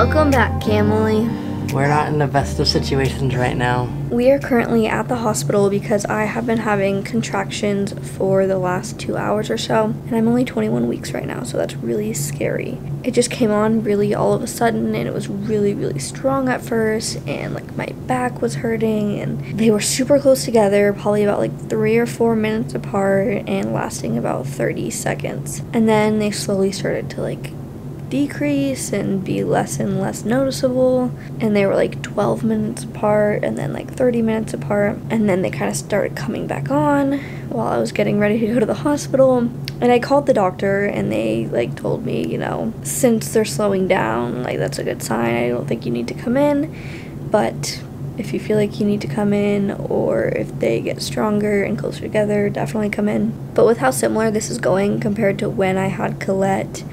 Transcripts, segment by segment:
Welcome back, Camille. We're not in the best of situations right now. We are currently at the hospital because I have been having contractions for the last 2 hours or so, and I'm only 21 weeks right now, so that's really scary. It just came on really all of a sudden, and it was really strong at first, and like my back was hurting, and they were super close together, probably about like 3 or 4 minutes apart and lasting about 30 seconds. And then they slowly started to like decrease and be less and less noticeable, and they were like 12 minutes apart and then like 30 minutes apart, and then they kind of started coming back on while I was getting ready to go to the hospital. And I called the doctor, and they like told me, you know, since they're slowing down, like that's a good sign. I don't think you need to come in, but if you feel like you need to come in, or if they get stronger and closer together, definitely come in. But with how similar this is going compared to when I had Collette,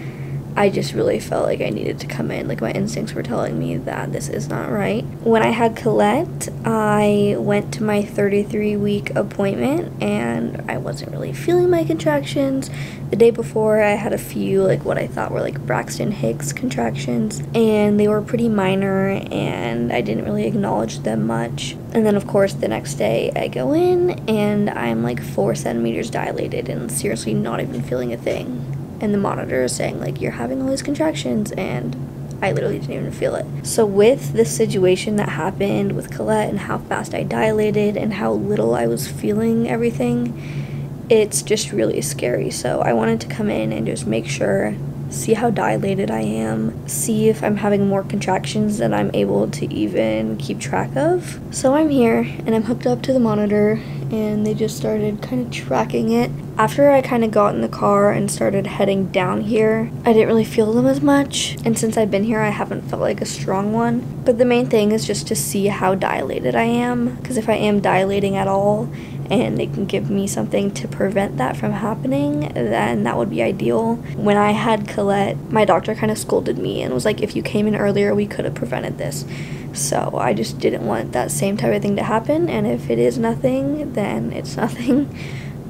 I just really felt like I needed to come in. Like my instincts were telling me that this is not right. When I had Collette, I went to my 33-week appointment, and I wasn't really feeling my contractions. The day before, I had a few like what I thought were like Braxton Hicks contractions, and they were pretty minor, and I didn't really acknowledge them much. And then of course the next day I go in, and I'm like 4 centimeters dilated and seriously not even feeling a thing. And the monitor is saying like, you're having all these contractions, and I literally didn't even feel it. So with this situation that happened with Collette and how fast I dilated and how little I was feeling everything, it's just really scary. So I wanted to come in and just make sure, see how dilated I am, see if I'm having more contractions than I'm able to even keep track of. So I'm here, and I'm hooked up to the monitor, and they just started kind of tracking it. After I kind of got in the car and started heading down here, I didn't really feel them as much, and since I've been here I haven't felt like a strong one. But the main thing is just to see how dilated I am, because if I am dilating at all and they can give me something to prevent that from happening, then that would be ideal. When I had Collette, my doctor kind of scolded me and was like, if you came in earlier, we could have prevented this. So I just didn't want that same type of thing to happen, and if it is nothing, then it's nothing.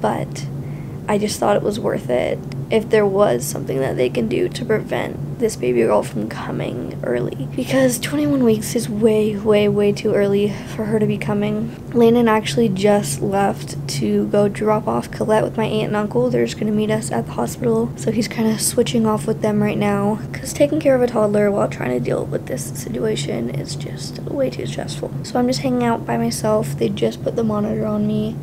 But I just thought it was worth it if there was something that they can do to prevent this baby girl from coming early, because 21 weeks is way too early for her to be coming. Landon actually just left to go drop off Collette with my aunt and uncle. They're just going to meet us at the hospital, so he's kind of switching off with them right now, because taking care of a toddler while trying to deal with this situation is just way too stressful. So I'm just hanging out by myself. They just put the monitor on me.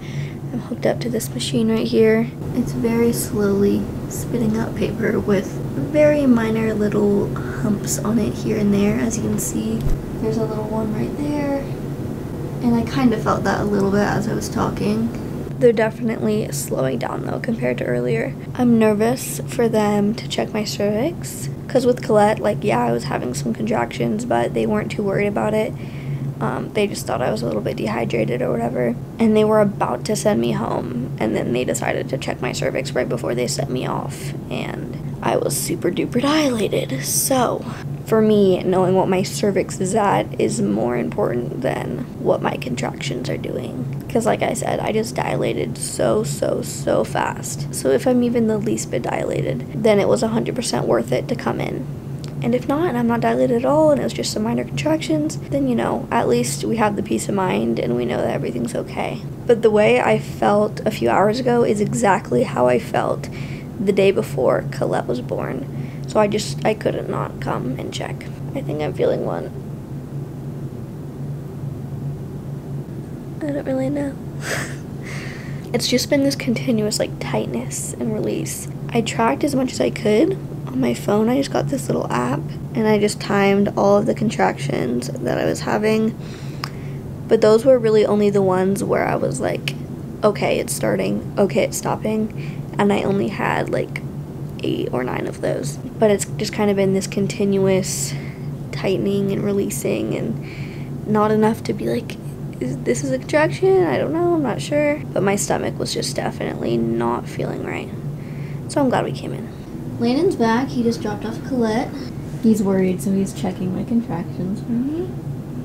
I'm hooked up to this machine right here. It's very slowly spitting out paper with very minor little humps on it here and there. As you can see, there's a little one right there. And I kind of felt that a little bit as I was talking. They're definitely slowing down though compared to earlier. I'm nervous for them to check my cervix, because with Collette, like, yeah, I was having some contractions, but they weren't too worried about it. They just thought I was a little bit dehydrated or whatever, and they were about to send me home, and then they decided to check my cervix right before they sent me off, and I was super duper dilated. So for me, knowing what my cervix is at is more important than what my contractions are doing, because like I said, I just dilated so fast. So if I'm even the least bit dilated, then it was 100% worth it to come in. And if not, and I'm not dilated at all, and it was just some minor contractions, then, you know, at least we have the peace of mind and we know that everything's okay. But the way I felt a few hours ago is exactly how I felt the day before Collette was born. So I couldn't not come and check. I think I'm feeling one. I don't really know. It's just been this continuous like tightness and release. I tracked as much as I could. On my phone, I just got this little app, and I just timed all of the contractions that I was having. But those were really only the ones where I was like, okay, it's starting, okay, it's stopping, and I only had like 8 or 9 of those. But it's just kind of been this continuous tightening and releasing, and not enough to be like, this is a contraction? I don't know, I'm not sure. But my stomach was just definitely not feeling right. So I'm glad we came in. Landon's back. He just dropped off Collette. He's worried, so he's checking my contractions for me.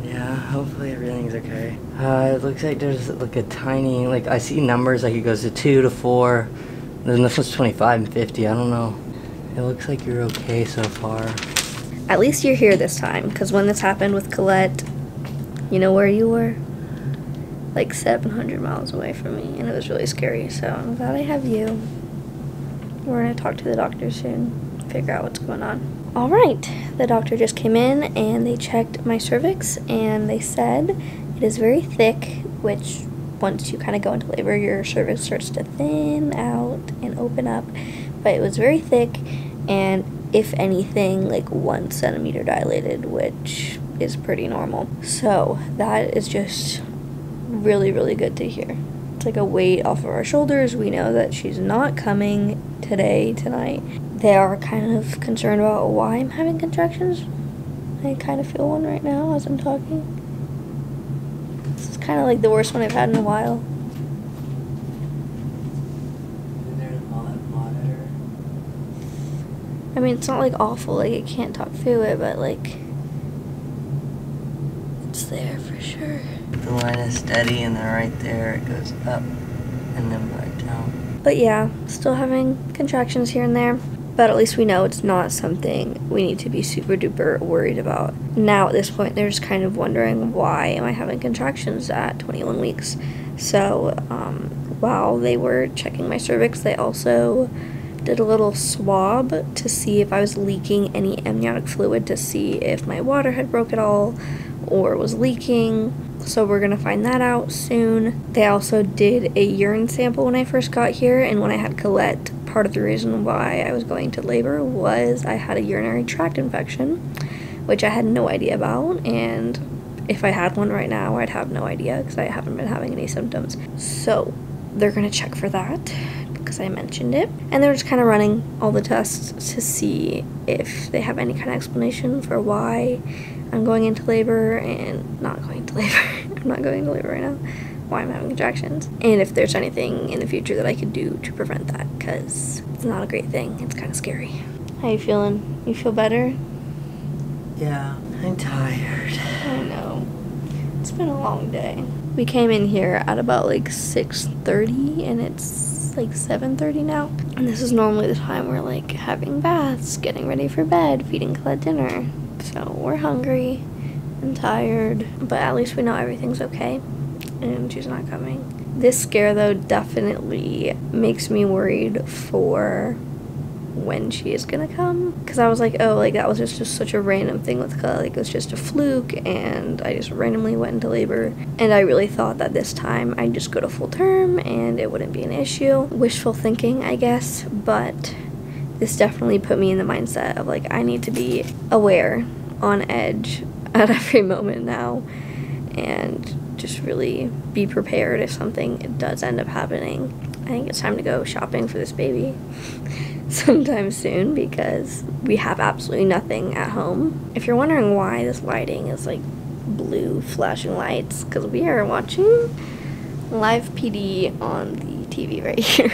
Yeah, hopefully everything's okay. It looks like there's like a tiny, like I see numbers like it goes to 2 to 4. Then this was 25 and 50. I don't know. It looks like you're okay so far. At least you're here this time, because when this happened with Collette, you know where you were? Like 700 miles away from me, and it was really scary, so I'm glad I have you. We're gonna talk to the doctor soon, figure out what's going on. All right, the doctor just came in and they checked my cervix, and they said it is very thick, which once you kind of go into labor, your cervix starts to thin out and open up, but it was very thick, and if anything, like 1 centimeter dilated, which is pretty normal. So that is just really, really good to hear. It's like a weight off of our shoulders. We know that she's not coming tonight. They are kind of concerned about why I'm having contractions. I kind of feel one right now as I'm talking. This is kind of like the worst one I've had in a while. I mean, it's not like awful, like I can't talk through it, but like it's there for sure. The line is steady and then right there it goes up and then back down. But yeah, still having contractions here and there, but at least we know it's not something we need to be super duper worried about. Now at this point, they're just kind of wondering, why am I having contractions at 21 weeks? So while they were checking my cervix, they also did a little swab to see if I was leaking any amniotic fluid, to see if my water had broke at all or was leaking. So we're gonna find that out soon. They also did a urine sample when I first got here, and when I had Collette, part of the reason why I was going to labor was I had a urinary tract infection, which I had no idea about, and if I had one right now, I'd have no idea because I haven't been having any symptoms. So they're gonna check for that, because I mentioned it, and they're just kind of running all the tests to see if they have any kind of explanation for why I'm going into labor and not going to labor. I'm not going to labor right now. Why I'm having contractions, and if there's anything in the future that I could do to prevent that, because it's not a great thing. It's kind of scary. How you feeling? You feel better? Yeah, I'm tired. I know. It's been a long day. We came in here at about like 6:30, and it's like 7:30 now. And this is normally the time we're like having baths, getting ready for bed, feeding Collette dinner. So we're hungry and tired, but at least we know everything's okay and she's not coming. This scare though definitely makes me worried for when she is gonna come, because I was like, oh, like that was just such a random thing with Collette, like it was just a fluke and I just randomly went into labor, and I really thought that this time I'd just go to full term and it wouldn't be an issue. Wishful thinking, I guess, but this definitely put me in the mindset of like I need to be aware, on edge at every moment now, and just really be prepared if something does end up happening. I think it's time to go shopping for this baby sometime soon, because we have absolutely nothing at home. If you're wondering why this lighting is like blue flashing lights, because we are watching live PD on the TV right here.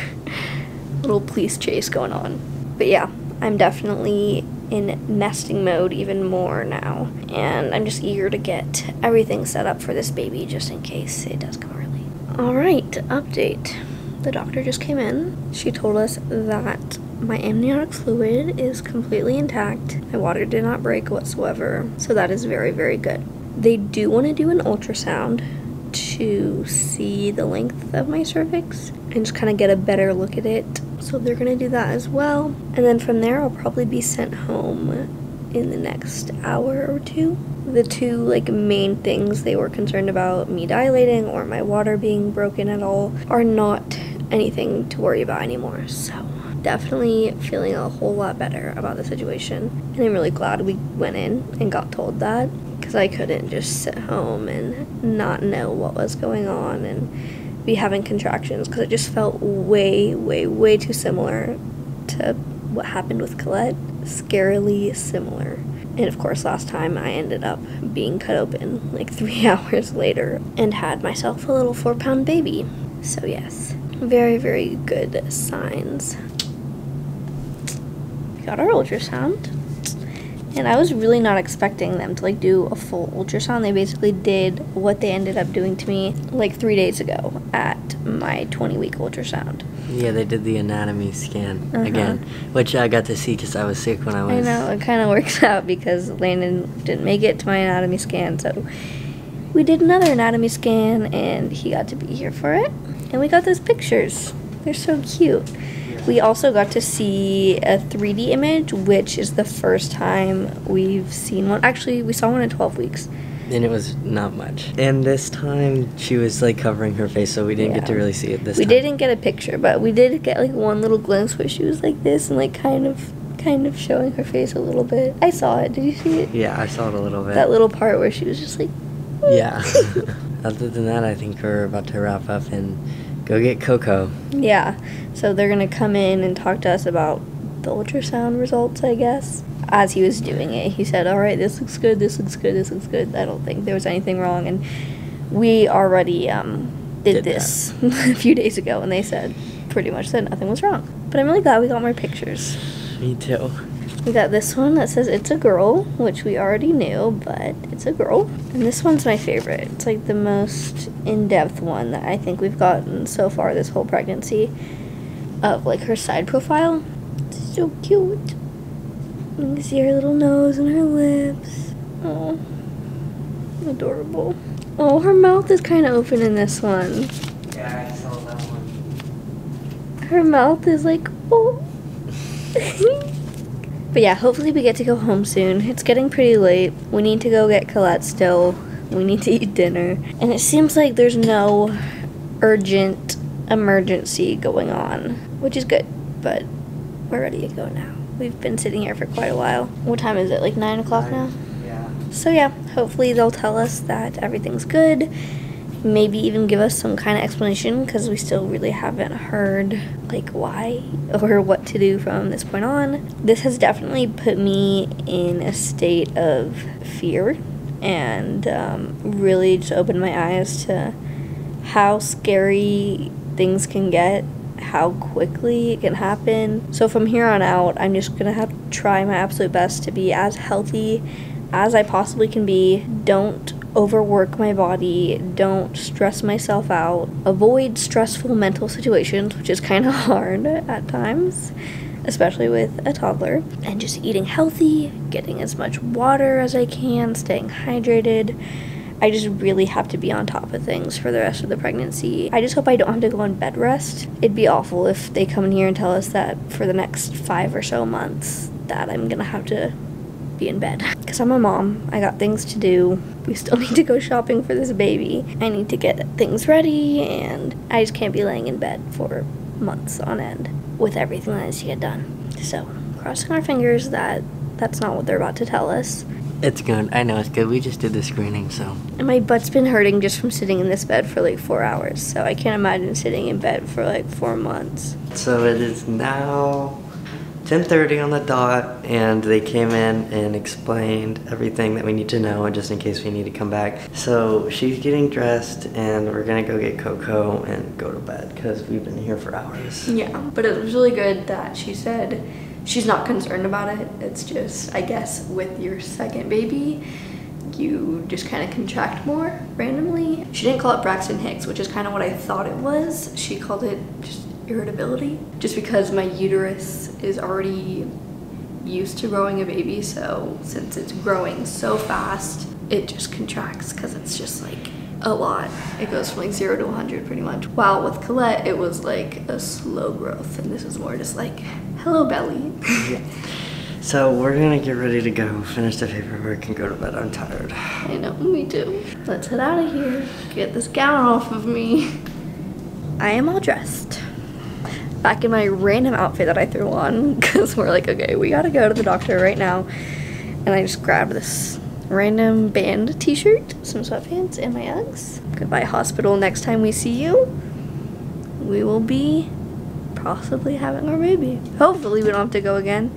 Little police chase going on. But yeah, I'm definitely in nesting mode even more now, and I'm just eager to get everything set up for this baby just in case it does come early. Alright, update. The doctor just came in. She told us that my amniotic fluid is completely intact. My water did not break whatsoever, so that is very, very good. They do want to do an ultrasound to see the length of my cervix and just kind of get a better look at it. So they're going to do that as well. And then from there, I'll probably be sent home in the next hour or two. The two like main things they were concerned about, me dilating or my water being broken at all, are not anything to worry about anymore. So definitely feeling a whole lot better about the situation. And I'm really glad we went in and got told that, because I couldn't just sit home and not know what was going on and be having contractions, because it just felt way, way, way too similar to what happened with Collette. Scarily similar. And of course, last time I ended up being cut open like 3 hours later and had myself a little 4-pound baby. So yes, very, very good signs. We got our ultrasound. And I was really not expecting them to like do a full ultrasound. They basically did what they ended up doing to me like 3 days ago at my 20-week ultrasound. Yeah, they did the anatomy scan again, which I got to see because I was sick when I was... I know, it kind of works out because Landon didn't make it to my anatomy scan, so we did another anatomy scan, and he got to be here for it. And we got those pictures. They're so cute. Yeah. We also got to see a 3D image, which is the first time we've seen one. Actually, we saw one at 12 weeks. And it was not much. And this time, she was, like, covering her face, so we didn't get to really see it this time. We didn't get a picture, but we did get, like, one little glimpse where she was like this and, like, kind of showing her face a little bit. I saw it. Did you see it? Yeah, I saw it a little bit. That little part where she was just like... Yeah. Other than that, I think we're about to wrap up and go get Coco. Yeah. So they're going to come in and talk to us about the ultrasound results, I guess. As he was doing it, he said, all right, this looks good, this looks good, this looks good. I don't think there was anything wrong. And we already did this a few days ago, and they pretty much said nothing was wrong. But I'm really glad we got more pictures. Me too. We got this one that says it's a girl, which we already knew, but it's a girl. And this one's my favorite. It's like the most in-depth one that I think we've gotten so far this whole pregnancy, of like her side profile. It's so cute. You can see her little nose and her lips. Oh, adorable. Oh, her mouth is kind of open in this one. Yeah, I saw that one. Her mouth is like, oh. But yeah, hopefully we get to go home soon. It's getting pretty late. We need to go get Collette still. We need to eat dinner. And it seems like there's no urgent emergency going on, which is good, but we're ready to go now. We've been sitting here for quite a while. What time is it, like 9 o'clock now? Yeah. So yeah, hopefully they'll tell us that everything's good. Maybe even give us some kind of explanation, because we still really haven't heard like why or what to do from this point on. This has definitely put me in a state of fear and really just opened my eyes to how scary things can get, how quickly it can happen. So from here on out, I'm just gonna have to try my absolute best to be as healthy as I possibly can be. Don't overwork my body, don't stress myself out, avoid stressful mental situations, which is kind of hard at times, especially with a toddler, and just eating healthy, getting as much water as I can, staying hydrated. I just really have to be on top of things for the rest of the pregnancy. I just hope I don't have to go on bed rest. It'd be awful if they come in here and tell us that for the next 5 or so months that I'm gonna have to be in bed. Because I'm a mom, I got things to do. We still need to go shopping for this baby. I need to get things ready, and I just can't be laying in bed for months on end with everything that needs to get done. So, crossing our fingers that that's not what they're about to tell us. It's good. I know it's good. We just did the screening, so. And my butt's been hurting just from sitting in this bed for like 4 hours. So I can't imagine sitting in bed for like 4 months. So it is now 10:30 on the dot, and they came in and explained everything that we need to know, and just in case we need to come back. So she's getting dressed, and we're gonna go get Coco and go to bed because we've been here for hours. Yeah, but it was really good that she said she's not concerned about it. It's just, I guess, with your second baby, you just kind of contract more randomly. She didn't call it Braxton Hicks, which is kind of what I thought it was. She called it just irritability, just because my uterus is already used to growing a baby, so since it's growing so fast, it just contracts because it's just like a lot. It goes from like 0 to 100 pretty much. While with Collette, it was like a slow growth, and this is more just like, hello belly. Yeah. So we're gonna get ready to go, finish the paperwork, and go to bed. I'm tired. I know, me too. Let's head out of here. Get this gown off of me. I am all dressed. Back in my random outfit that I threw on, because we're like, okay, we gotta go to the doctor right now. And I just grabbed this random band t-shirt, some sweatpants, and my Uggs. Goodbye hospital, next time we see you, we will be possibly having our baby. Hopefully we don't have to go again.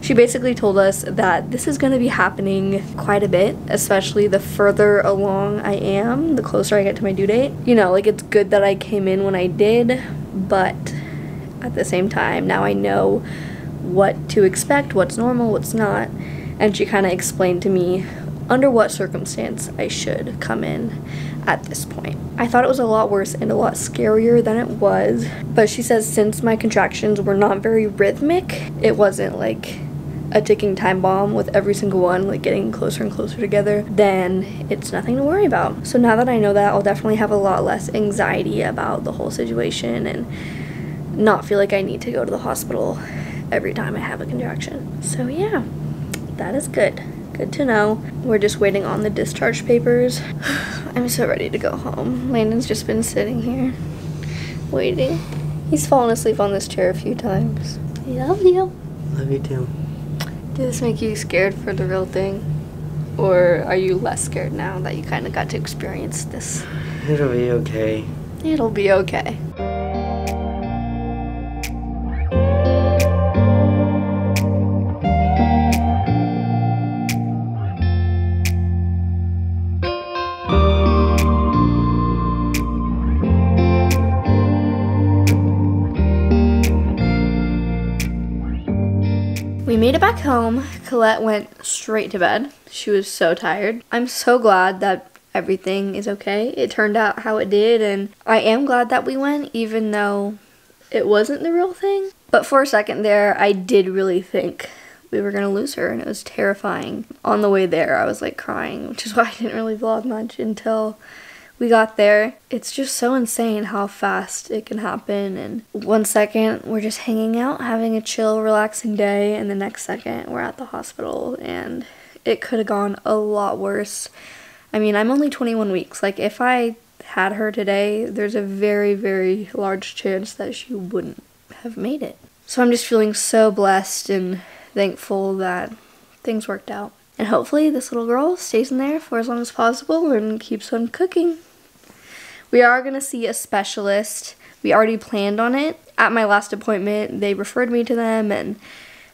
She basically told us that this is going to be happening quite a bit, especially the further along I am, the closer I get to my due date. You know, like, it's good that I came in when I did, but at the same time, now I know what to expect, what's normal, what's not. And she kind of explained to me under what circumstance I should come in at this point. I thought it was a lot worse and a lot scarier than it was, but she says since my contractions were not very rhythmic, it wasn't like a ticking time bomb with every single one like getting closer and closer together, then it's nothing to worry about. So now that I know that, I'll definitely have a lot less anxiety about the whole situation and not feel like I need to go to the hospital every time I have a contraction. So yeah, that is good. Good to know. We're just waiting on the discharge papers. I'm so ready to go home. Landon's just been sitting here waiting. He's fallen asleep on this chair a few times. I love you. Love you too. Did this make you scared for the real thing? Or are you less scared now that you kind of got to experience this? It'll be okay. It'll be okay. We made it back home. Collette went straight to bed. She was so tired. I'm so glad that everything is okay. It turned out how it did, and I am glad that we went, even though it wasn't the real thing. But for a second there, I did really think we were gonna lose her, and it was terrifying. On the way there, I was like crying, which is why I didn't really vlog much until we got there. It's just so insane how fast it can happen, and 1 second we're just hanging out having a chill relaxing day, and the next second we're at the hospital, and it could have gone a lot worse. I mean, I'm only 21 weeks. Like, if I had her today, there's a very, very large chance that she wouldn't have made it. So I'm just feeling so blessed and thankful that things worked out. And hopefully this little girl stays in there for as long as possible and keeps on cooking. We are going to see a specialist. We already planned on it. At my last appointment, they referred me to them and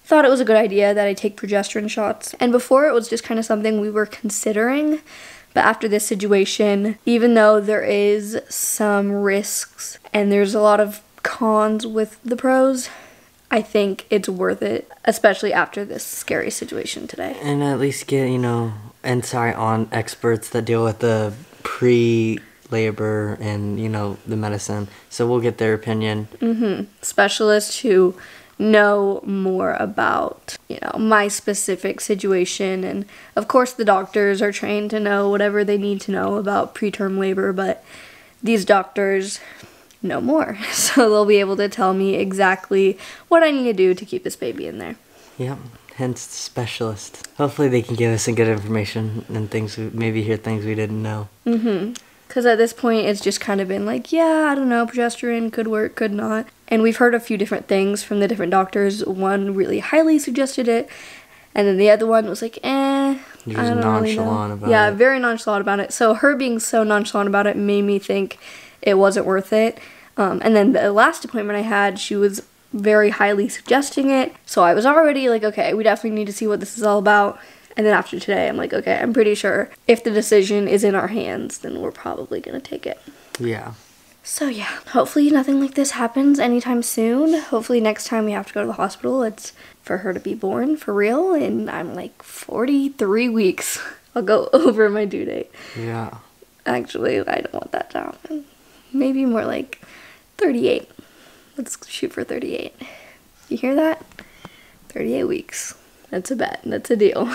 thought it was a good idea that I take progesterone shots. And before, it was just kind of something we were considering. But after this situation, even though there is some risks and there's a lot of cons with the pros, I think it's worth it, especially after this scary situation today. And at least get, insight on experts that deal with the pre-labor and, the medicine. So we'll get their opinion. Specialists who know more about, my specific situation. And of course the doctors are trained to know whatever they need to know about preterm labor, but these doctors know more. So they'll be able to tell me exactly what I need to do to keep this baby in there. Yep, hence specialist. Hopefully they can give us some good information and maybe hear things we didn't know. Because at this point, it's just kind of been like, yeah, I don't know, progesterone could work, could not. And we've heard a few different things from the different doctors. One really highly suggested it, and then the other one was like, I don't really know. Yeah, very nonchalant about it. So her being so nonchalant about it made me think it wasn't worth it. And then the last appointment I had, she was very highly suggesting it. So I was already like, okay, we definitely need to see what this is all about. And then after today, I'm like, okay, I'm pretty sure if the decision is in our hands, then we're probably going to take it. Yeah. So yeah, hopefully nothing like this happens anytime soon. Hopefully next time we have to go to the hospital, it's for her to be born for real. And I'm like 43 weeks. I'll go over my due date. Yeah. Actually, I don't want that to happen. Maybe more like 38. Let's shoot for 38. You hear that? 38 weeks. That's a bet. That's a deal.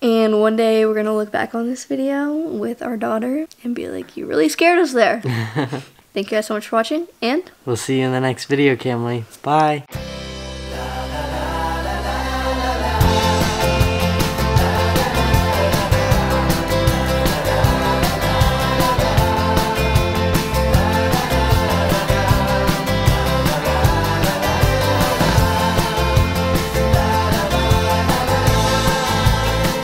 And one day we're going to look back on this video with our daughter and be like, you really scared us there. Thank you guys so much for watching, and we'll see you in the next video, Camly. Bye.